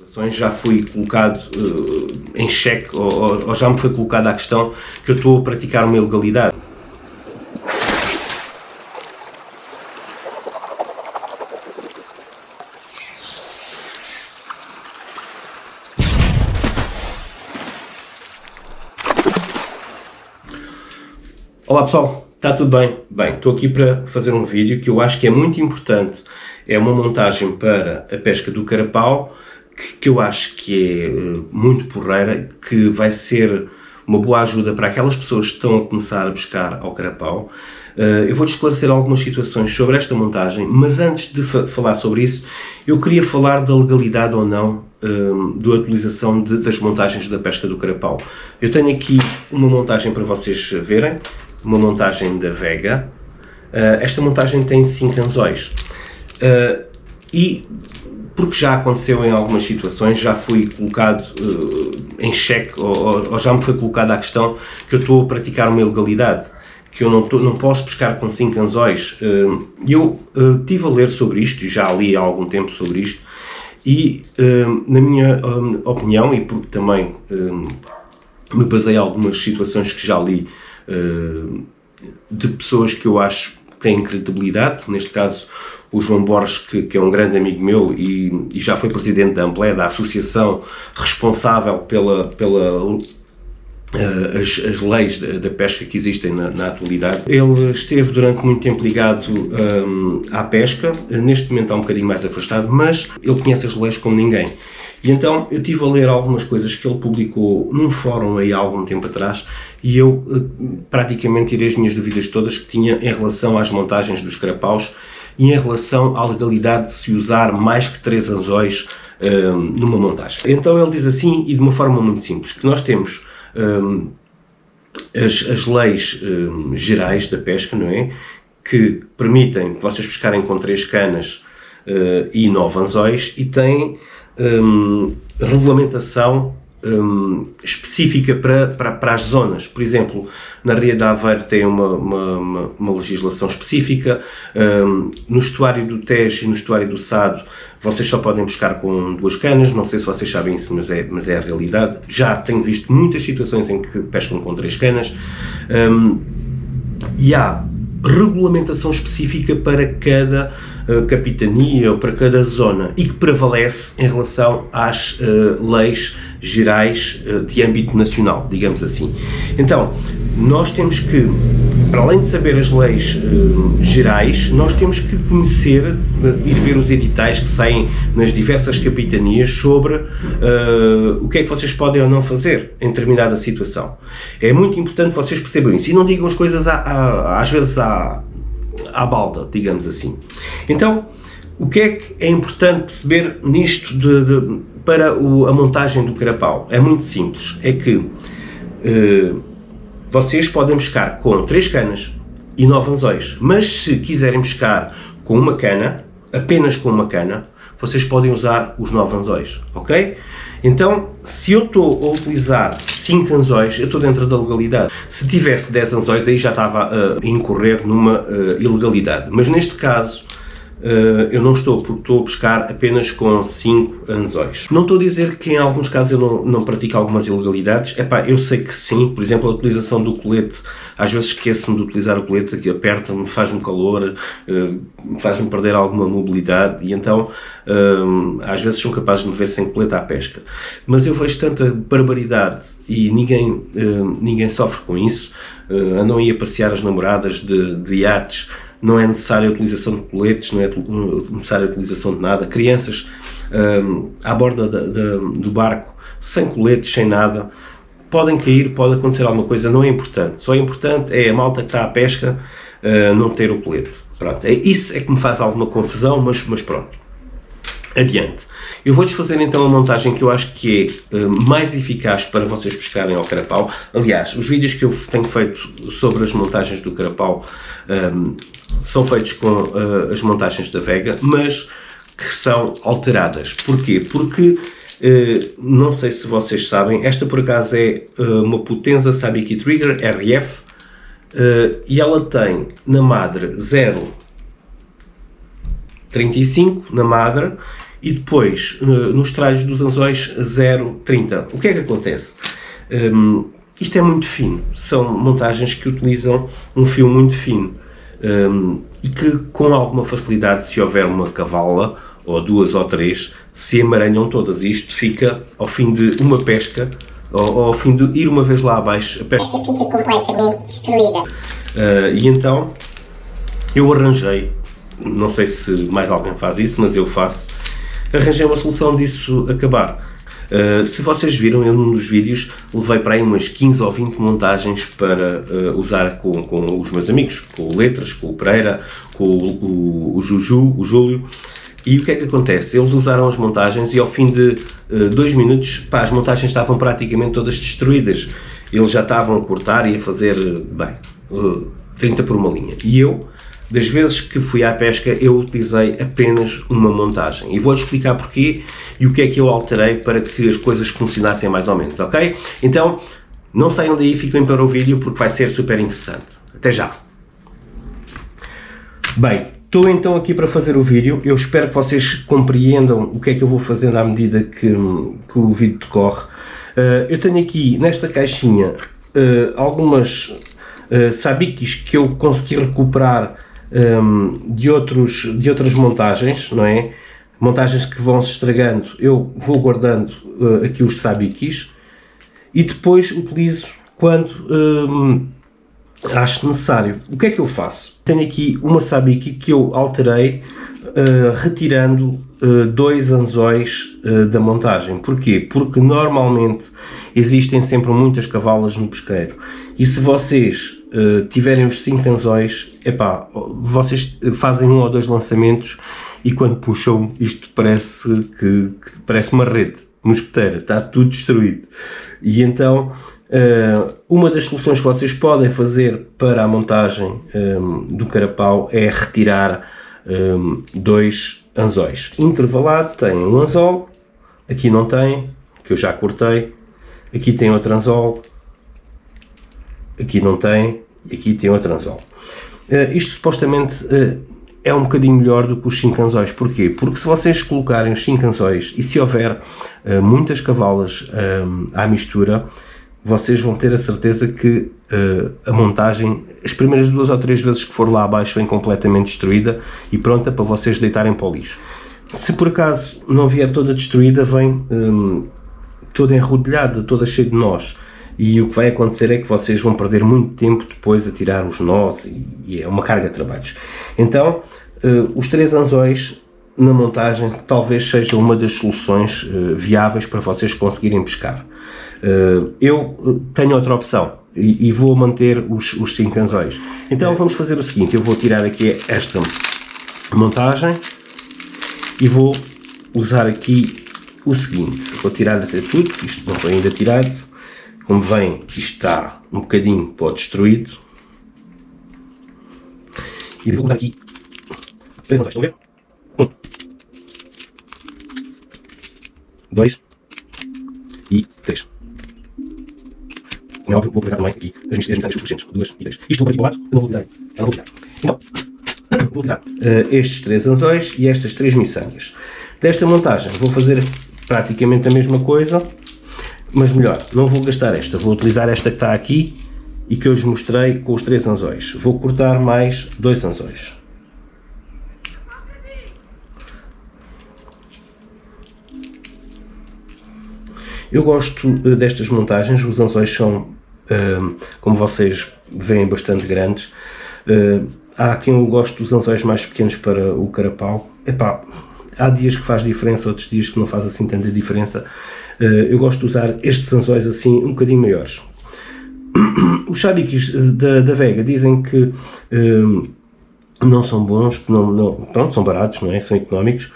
Já fui colocado em xeque ou já me foi colocada a questão que eu estou a praticar uma ilegalidade. Olá pessoal, está tudo bem? Bem, estou aqui para fazer um vídeo que eu acho que é muito importante. É uma montagem para a pesca do carapau que eu acho que é muito porreira, que vai ser uma boa ajuda para aquelas pessoas que estão a começar a pescar ao carapau. Eu vou-te esclarecer algumas situações sobre esta montagem, mas antes de falar sobre isso, eu queria falar da legalidade ou não da utilização das montagens da pesca do carapau. Eu tenho aqui uma montagem para vocês verem, uma montagem da Vega. Esta montagem tem 5 anzóis e porque já aconteceu em algumas situações, já fui colocado em xeque ou já me foi colocada a questão que eu estou a praticar uma ilegalidade, que eu não posso pescar com 5 anzóis. Eu estive a ler sobre isto e já li há algum tempo sobre isto e, na minha opinião, e porque também me basei em algumas situações que já li de pessoas que eu acho que têm credibilidade, neste caso o João Borges, que é um grande amigo meu e já foi presidente da Amplé, da associação responsável as leis da pesca que existem na atualidade. Ele esteve durante muito tempo ligado à pesca, neste momento está um bocadinho mais afastado, mas ele conhece as leis como ninguém. E então eu estive a ler algumas coisas que ele publicou num fórum aí há algum tempo atrás e eu praticamente tirei as minhas dúvidas todas que tinha em relação às montagens dos carapaus e em relação à legalidade de se usar mais que 3 anzóis numa montagem. Então ele diz assim, e de uma forma muito simples, que nós temos as leis gerais da pesca, não é? Que permitem vocês pescarem com 3 canas e 9 anzóis e têm regulamentação específica para as zonas. Por exemplo, na Ria de Aveiro tem uma legislação específica, no estuário do Tejo e no estuário do Sado vocês só podem pescar com 2 canas, não sei se vocês sabem isso, mas é a realidade. Já tenho visto muitas situações em que pescam com 3 canas, e há regulamentação específica para cada capitania ou para cada zona e que prevalece em relação às leis gerais de âmbito nacional, digamos assim. Então, nós temos que, para além de saber as leis gerais, nós temos que conhecer, ir ver os editais que saem nas diversas capitanias sobre o que é que vocês podem ou não fazer em determinada situação. É muito importante que vocês percebam isso e não digam as coisas às vezes à balda, digamos assim. Então, o que é importante perceber nisto para a montagem do carapau? É muito simples, é que vocês podem pescar com 3 canas e 9 anzóis, mas se quiserem pescar com uma cana, apenas com uma cana, vocês podem usar os 9 anzóis, ok? Então, se eu estou a utilizar 5 anzóis, eu estou dentro da legalidade. Se tivesse 10 anzóis, aí já estava a incorrer numa ilegalidade. Mas neste caso, eu não estou, porque estou a pescar apenas com 5 anzóis. Não estou a dizer que em alguns casos eu não pratico algumas ilegalidades. Epá, eu sei que sim, por exemplo, a utilização do colete, às vezes esqueço-me de utilizar o colete, que aperta-me, faz-me calor, faz-me perder alguma mobilidade e então às vezes sou capaz de me ver sem colete à pesca. Mas eu vejo tanta barbaridade e ninguém sofre com isso. Andam aí a passear as namoradas de iates, não é necessária a utilização de coletes, não é necessária a utilização de nada. Crianças à borda do barco, sem coletes, sem nada, podem cair, pode acontecer alguma coisa, não é importante. Só é importante é a malta que está à pesca não ter o colete. Pronto, isso é que me faz alguma confusão, mas pronto. Adiante. Eu vou-lhes fazer então a montagem que eu acho que é mais eficaz para vocês pescarem ao carapau. Aliás, os vídeos que eu tenho feito sobre as montagens do carapau são feitos com as montagens da Vega, mas que são alteradas. Porquê? Porque, não sei se vocês sabem, esta por acaso é uma Potenza Sabiki Trigger RF e ela tem na madre 0,35 na madre e depois nos tralhos dos anzóis 0,30. O que é que acontece? Isto é muito fino, são montagens que utilizam um fio muito fino e que com alguma facilidade, se houver uma cavala ou duas ou três, se emaranham todas. E isto fica ao fim de uma pesca, ou ao fim de ir uma vez lá abaixo, a pesca fica completamente destruída. E então eu arranjei, não sei se mais alguém faz isso, mas eu faço, arranjei uma solução disso acabar. Se vocês viram, eu num dos vídeos levei para aí umas 15 ou 20 montagens para usar com os meus amigos, com o Letras, com o Pereira, com o Juju, o Júlio. E o que é que acontece? Eles usaram as montagens e ao fim de 2 minutos, pá, as montagens estavam praticamente todas destruídas. Eles já estavam a cortar e a fazer, 30 por uma linha. E eu, das vezes que fui à pesca, eu utilizei apenas uma montagem. E vou-te explicar porquê e o que é que eu alterei para que as coisas funcionassem mais ou menos, ok? Então, não saiam daí, fiquem para o vídeo porque vai ser super interessante. Até já! Bem, estou então aqui para fazer o vídeo. Eu espero que vocês compreendam o que é que eu vou fazendo à medida que o vídeo decorre. Eu tenho aqui nesta caixinha algumas sabiques que eu consegui recuperar de outras montagens, não é? Montagens que vão se estragando, eu vou guardando aqui os sabiques e depois utilizo quando acho necessário. O que é que eu faço? Tenho aqui uma sabique que eu alterei retirando 2 anzóis da montagem. Porquê? Porque normalmente existem sempre muitas cavalas no pesqueiro e se vocês tiverem os 5 anzóis, epá, vocês fazem 1 ou 2 lançamentos e quando puxam isto parece que parece uma rede mosquiteira, está tudo destruído. E então uma das soluções que vocês podem fazer para a montagem do carapau é retirar 2 anzóis. Intervalado tem um anzol, aqui não tem, que eu já cortei, aqui tem outro anzol, aqui não tem, e aqui tem outro anzol. Isto supostamente é um bocadinho melhor do que os 5 anzóis. Porquê? Porque se vocês colocarem os 5 anzóis e se houver muitas cavalas à mistura, vocês vão ter a certeza que a montagem, as primeiras 2 ou 3 vezes que for lá abaixo, vem completamente destruída e pronta para vocês deitarem para o lixo. Se por acaso não vier toda destruída, vem toda enrodilhada, toda cheia de nós. E o que vai acontecer é que vocês vão perder muito tempo depois a tirar os nós e é uma carga de trabalhos. Então, os 3 anzóis na montagem talvez seja uma das soluções viáveis para vocês conseguirem pescar. Eu tenho outra opção e vou manter os 5 anzóis. Então vamos fazer o seguinte, eu vou tirar aqui esta montagem e vou usar aqui o seguinte, vou tirar até tudo, isto não foi ainda tirado. Como veem, isto está um bocadinho para o destruído. E vou colocar aqui 3 anzóis, estão a ver? 1, 2 e 3. Como é óbvio, vou aproveitar também aqui as miçangas fluorescentes, 2 e 3. Isto vou para aqui para o lado, eu não vou utilizar, já não vou utilizar. Então, vou utilizar estes 3 anzóis e estas 3 miçangas. Desta montagem vou fazer praticamente a mesma coisa, mas melhor, não vou gastar esta, vou utilizar esta que está aqui e que eu lhes mostrei com os 3 anzóis. Vou cortar mais 2 anzóis. Eu gosto destas montagens, os anzóis são, como vocês veem, bastante grandes. Há quem eu gosto dos anzóis mais pequenos para o carapau. Epá, há dias que faz diferença, outros dias que não faz assim tanta diferença. Eu gosto de usar estes anzóis assim um bocadinho maiores. Os sabiques da Vega dizem que não são bons, que pronto, são baratos, não é? São económicos,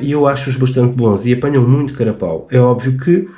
e eu acho-os bastante bons e apanham muito carapau. É óbvio que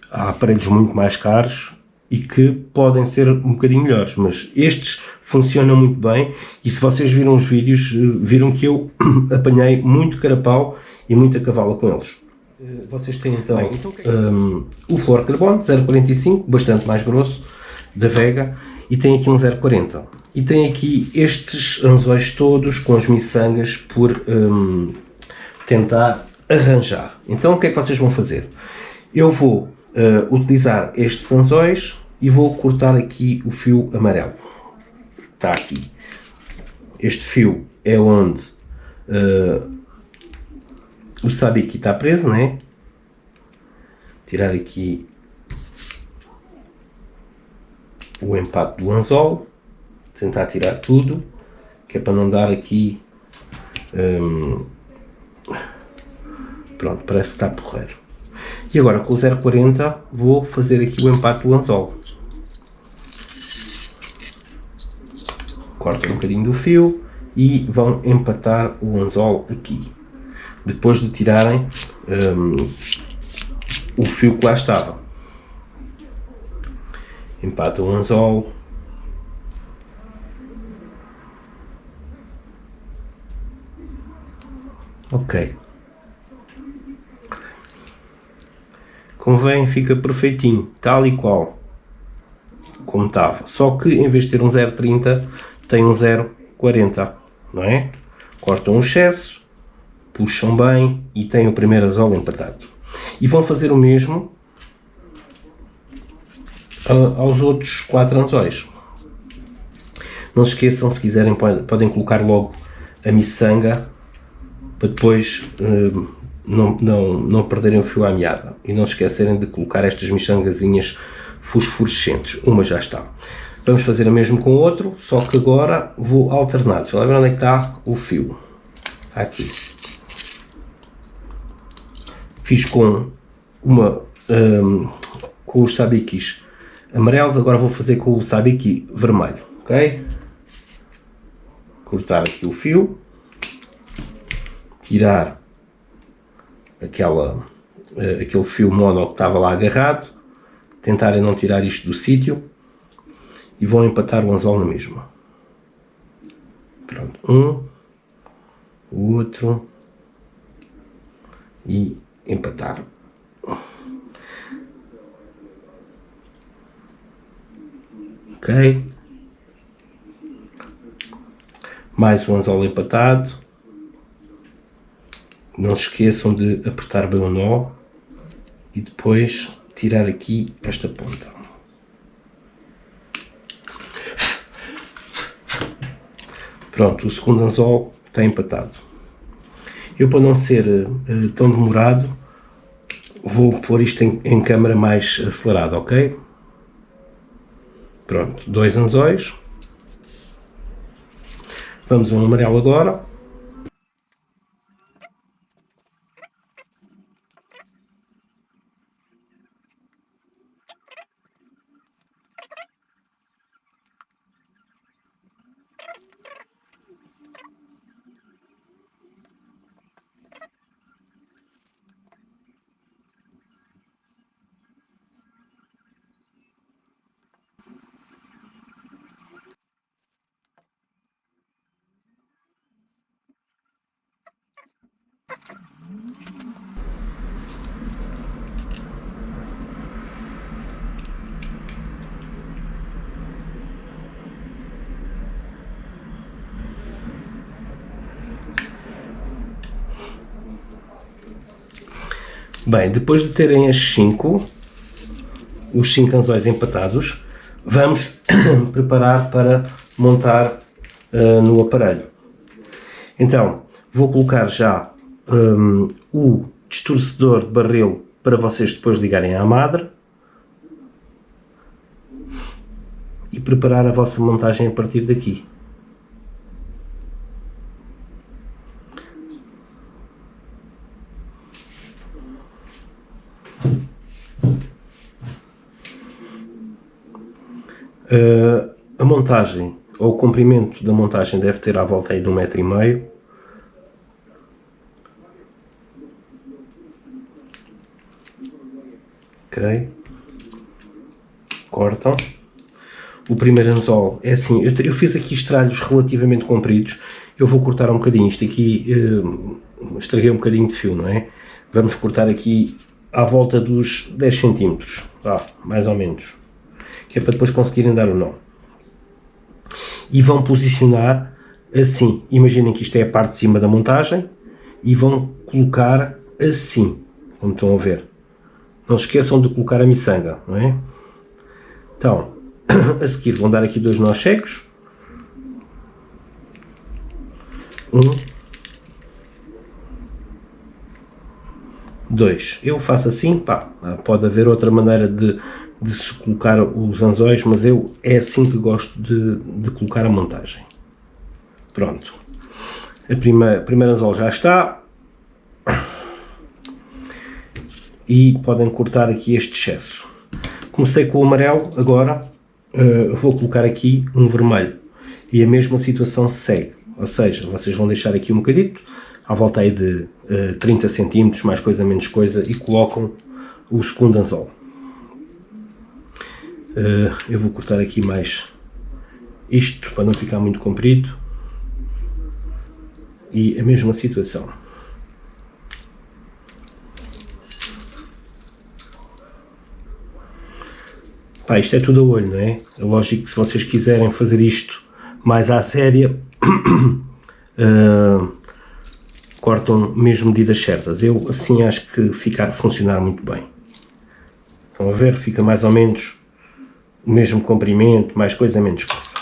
há aparelhos muito mais caros e que podem ser um bocadinho melhores, mas estes funcionam muito bem e se vocês viram os vídeos, viram que eu apanhei muito carapau e muita cavala com eles. Vocês têm então o Flor Carbono 0,45, bastante mais grosso, da Vega, e tem aqui um 0,40. E tem aqui estes anzóis todos com as miçangas tentar arranjar. Então o que é que vocês vão fazer? Eu vou utilizar estes anzóis e vou cortar aqui o fio amarelo. Está aqui. Este fio é onde o sabiki está preso, né? Tirar aqui o empate do anzol, tentar tirar tudo, que é para não dar aqui, pronto, parece que está porreiro. E agora com o 0,40 vou fazer aqui o empate do anzol. Cortam um bocadinho do fio e vão empatar o anzol aqui, depois de tirarem o fio que lá estava. Empatam o anzol. Ok. Como veem, fica perfeitinho, tal e qual como estava. Só que em vez de ter um 0,30 tem um 0,40, não é? Cortam o excesso, puxam bem e têm o primeiro anzol empatado. E vão fazer o mesmo aos outros 4 anzóis. Não se esqueçam, se quiserem podem colocar logo a miçanga para depois não perderem o fio à meada. E não se esquecerem de colocar estas miçangazinhas fosforescentes. Uma já está. Vamos fazer o mesmo com o outro, só que agora vou alternar. Deixa eu ver onde é que está o fio. Está aqui. Fiz com com os sabikis amarelos, agora vou fazer com o sabiki vermelho, ok? Cortar aqui o fio, tirar aquele fio mono que estava lá agarrado, tentarem não tirar isto do sítio e vão empatar o anzol na mesma. Pronto, o outro e empatar. Ok, mais um anzol empatado. Não se esqueçam de apertar bem o nó e depois tirar aqui esta ponta. Pronto, o segundo anzol está empatado. Eu, para não ser tão demorado, vou pôr isto em câmara mais acelerada, ok? Pronto, 2 anzóis. Vamos ao amarelo agora. Bem, depois de terem os 5 anzóis empatados, vamos preparar para montar no aparelho. Então, vou colocar já o distorcedor de barril para vocês depois ligarem à madre e preparar a vossa montagem a partir daqui. A montagem, ou o comprimento da montagem deve ter à volta aí de 1,5 m. Ok. Cortam. O primeiro anzol é assim, eu fiz aqui estralhos relativamente compridos, eu vou cortar um bocadinho, isto aqui estraguei um bocadinho de fio, não é? Vamos cortar aqui à volta dos 10 cm, mais ou menos, que é para depois conseguirem dar o nó. E vão posicionar assim, imaginem que isto é a parte de cima da montagem, e vão colocar assim, como estão a ver. Não se esqueçam de colocar a miçanga, não é? Então, a seguir vão dar aqui 2 nós cegos. 1, 2. Eu faço assim, pá, pode haver outra maneira de se colocar os anzóis, mas é assim que gosto de colocar a montagem. Pronto. A primeira anzol já está. E podem cortar aqui este excesso. Comecei com o amarelo, agora vou colocar aqui um vermelho. E a mesma situação segue. Ou seja, vocês vão deixar aqui um bocadito, à volta aí de 30 cm, mais coisa, menos coisa, e colocam o segundo anzol. Eu vou cortar aqui mais isto, para não ficar muito comprido. E a mesma situação. Pá, isto é tudo a olho, não é? É lógico que se vocês quiserem fazer isto mais à séria, cortam mesmo medidas certas. Eu assim acho que fica a funcionar muito bem. Estão a ver? Fica mais ou menos o mesmo comprimento, mais coisa, menos coisa.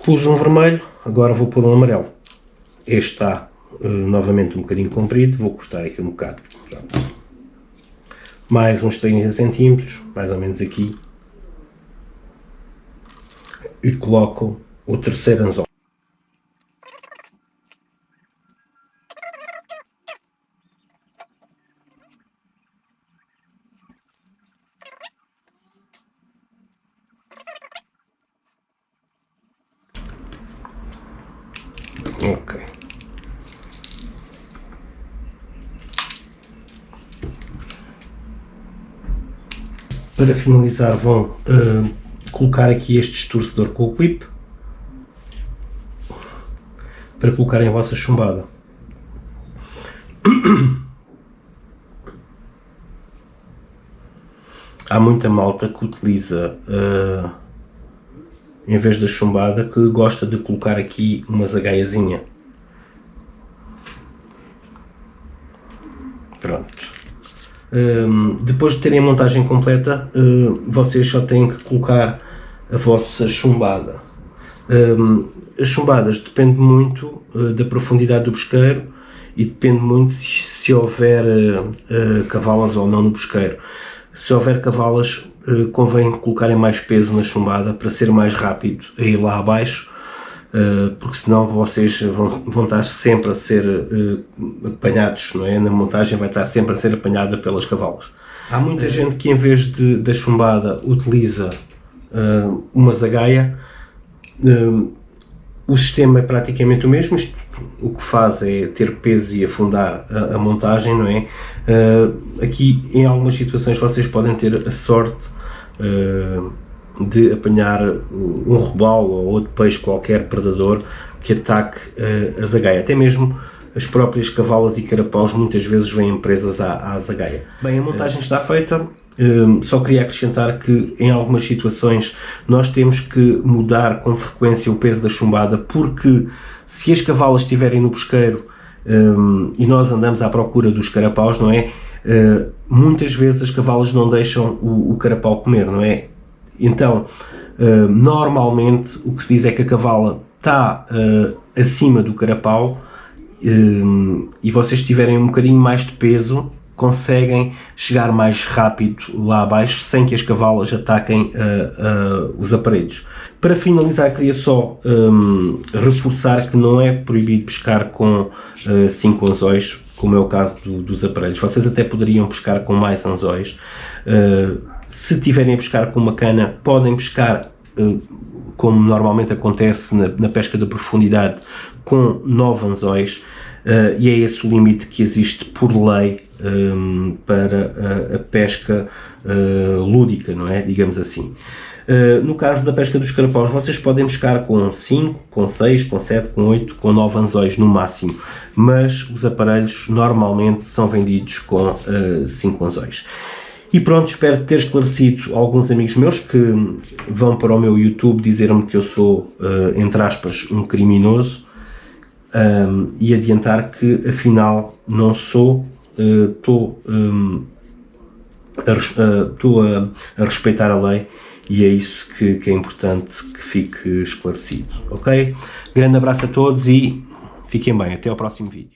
Pus um vermelho, agora vou pôr um amarelo. Este está novamente um bocadinho comprido, vou cortar aqui um bocado. Pronto. Mais uns 30 cm, mais ou menos aqui. E coloco o terceiro anzol. Ok. Para finalizar vão colocar aqui este estorcedor com o clip para colocarem a vossa chumbada. Há muita malta que utiliza em vez da chumbada, que gosta de colocar aqui uma zagaiazinha. Pronto. Depois de terem a montagem completa, vocês só têm que colocar a vossa chumbada. As chumbadas dependem muito da profundidade do pesqueiro e depende muito se houver cavalas ou não no pesqueiro. Se houver cavalas, convém colocarem mais peso na chumbada para ser mais rápido a ir lá abaixo, porque senão vocês vão estar sempre a ser apanhados, não é? Na montagem vai estar sempre a ser apanhada pelas cavalas. Há muita gente que em vez da chumbada utiliza uma zagaia. O sistema é praticamente o mesmo. O que faz é ter peso e afundar a montagem, não é? Aqui em algumas situações vocês podem ter a sorte de apanhar um robalo ou outro peixe qualquer predador que ataque a zagaia. Até mesmo as próprias cavalas e carapaus muitas vezes vêm presas à zagaia. Bem, a montagem está feita. Só queria acrescentar que em algumas situações nós temos que mudar com frequência o peso da chumbada, porque se as cavalas estiverem no pesqueiro e nós andamos à procura dos carapaus, não é? Muitas vezes as cavalas não deixam o carapau comer, não é? Então, normalmente o que se diz é que a cavala está acima do carapau e vocês tiverem um bocadinho mais de peso, conseguem chegar mais rápido lá abaixo sem que as cavalas ataquem os aparelhos. Para finalizar, queria só reforçar que não é proibido pescar com 5 anzóis, como é o caso dos aparelhos. Vocês até poderiam pescar com mais anzóis. Se tiverem a pescar com uma cana, podem pescar, como normalmente acontece na pesca de profundidade, com 9 anzóis. E é esse o limite que existe por lei para a pesca lúdica, não é? Digamos assim. No caso da pesca dos carapaus, vocês podem pescar com 5, com 6, com 7, com 8, com 9 anzóis no máximo, mas os aparelhos normalmente são vendidos com 5 anzóis. E pronto, espero ter esclarecido alguns amigos meus que vão para o meu YouTube dizer-me que eu sou, entre aspas, um criminoso, e adiantar que afinal não sou, estou a respeitar a lei, e é isso que é importante que fique esclarecido, ok? Grande abraço a todos e fiquem bem, até ao próximo vídeo.